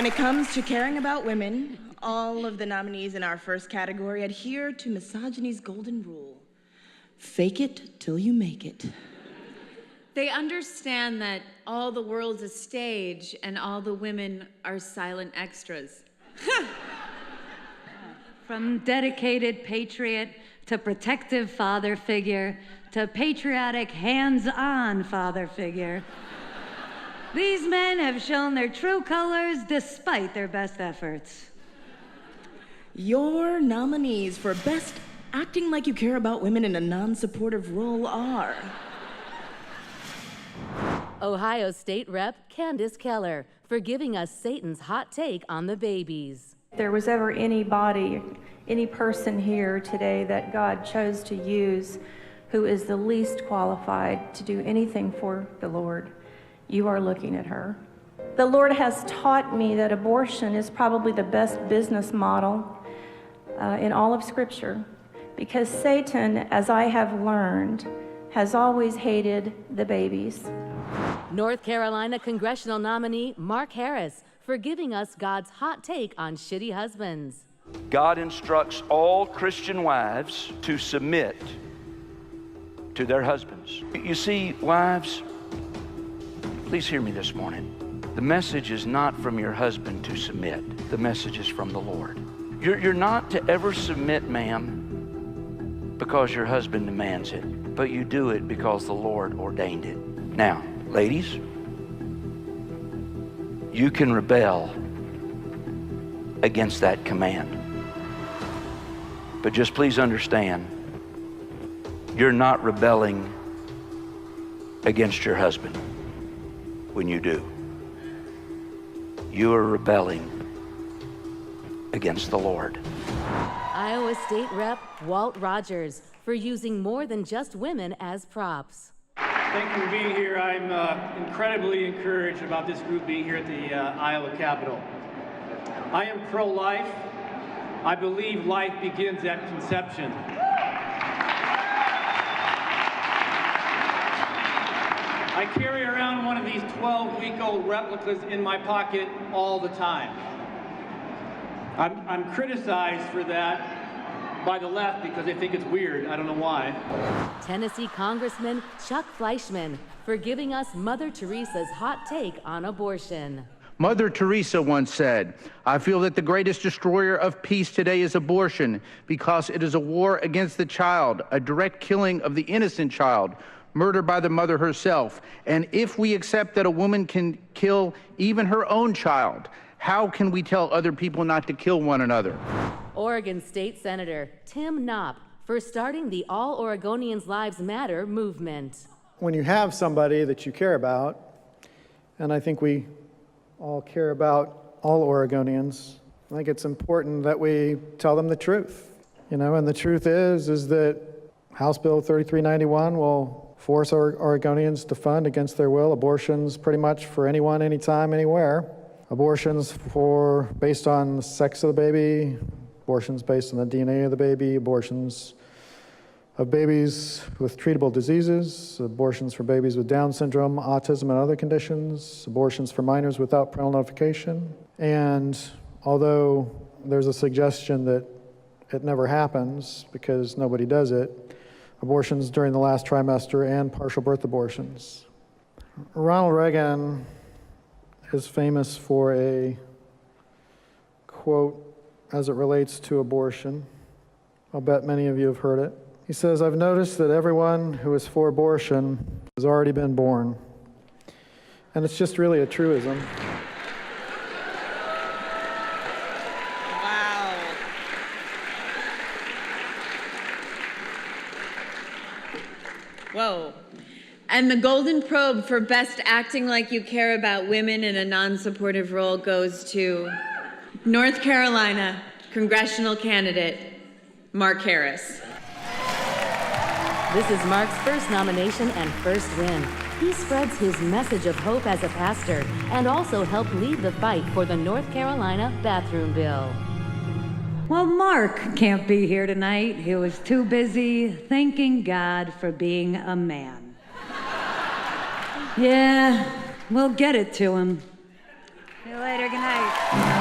When it comes to caring about women, all of the nominees in our first category adhere to misogyny's golden rule. Fake it till you make it. They understand that all the world's a stage and all the women are silent extras. From dedicated patriot to protective father figure to patriotic hands-on father figure, these men have shown their true colors despite their best efforts. Your nominees for Best Acting Like You Care About Women in a Non-Supportive Role are... Ohio State Rep Candace Keller for giving us Satan's hot take on the babies. If there was ever anybody, any person here today that God chose to use who is the least qualified to do anything for the Lord, you are looking at her. The Lord has taught me that abortion is probably the best business model in all of Scripture, because Satan, as I have learned, has always hated the babies. North Carolina Congressional nominee Mark Harris for giving us God's hot take on shitty husbands. God instructs all Christian wives to submit to their husbands. You see, wives, please hear me this morning. The message is not from your husband to submit. The message is from the Lord. You're not to ever submit, ma'am, because your husband demands it, but you do it because the Lord ordained it. Now, ladies, you can rebel against that command. But just please understand, you're not rebelling against your husband when you do. You are rebelling against the Lord. Iowa State Rep Walt Rogers for using more than just women as props. Thank you for being here. I'm incredibly encouraged about this group being here at the Iowa Capitol. I am pro-life. I believe life begins at conception. I carry around one of these 12-week-old replicas in my pocket all the time. I'm criticized for that by the left because they think it's weird. I don't know why. Tennessee Congressman Chuck Fleischman for giving us Mother Teresa's hot take on abortion. Mother Teresa once said, "I feel that the greatest destroyer of peace today is abortion because it is a war against the child, a direct killing of the innocent child, murdered by the mother herself. And if we accept that a woman can kill even her own child, how can we tell other people not to kill one another?" Oregon State Senator Tim Knopp for starting the All Oregonians Lives Matter movement. When you have somebody that you care about, and I think we all care about all Oregonians, I think it's important that we tell them the truth. You know, and the truth is that House Bill 3391 will force Oregonians to fund against their will abortions pretty much for anyone, anytime, anywhere. Abortions based on the sex of the baby, abortions based on the DNA of the baby, abortions of babies with treatable diseases, abortions for babies with Down syndrome, autism, and other conditions, abortions for minors without parental notification. And although there's a suggestion that it never happens because nobody does it, abortions during the last trimester and partial birth abortions. Ronald Reagan is famous for a quote as it relates to abortion. I'll bet many of you have heard it. He says, "I've noticed that everyone who is for abortion has already been born." And it's just really a truism. Wow. Whoa. And the Golden Probe for Best Acting Like You Care About Women in a Non-Supportive Role goes to North Carolina Congressional candidate Mark Harris. This is Mark's first nomination and first win. He spreads his message of hope as a pastor and also helped lead the fight for the North Carolina bathroom bill. Well, Mark can't be here tonight. He was too busy thanking God for being a man. Yeah, we'll get it to him. See you later. Good night.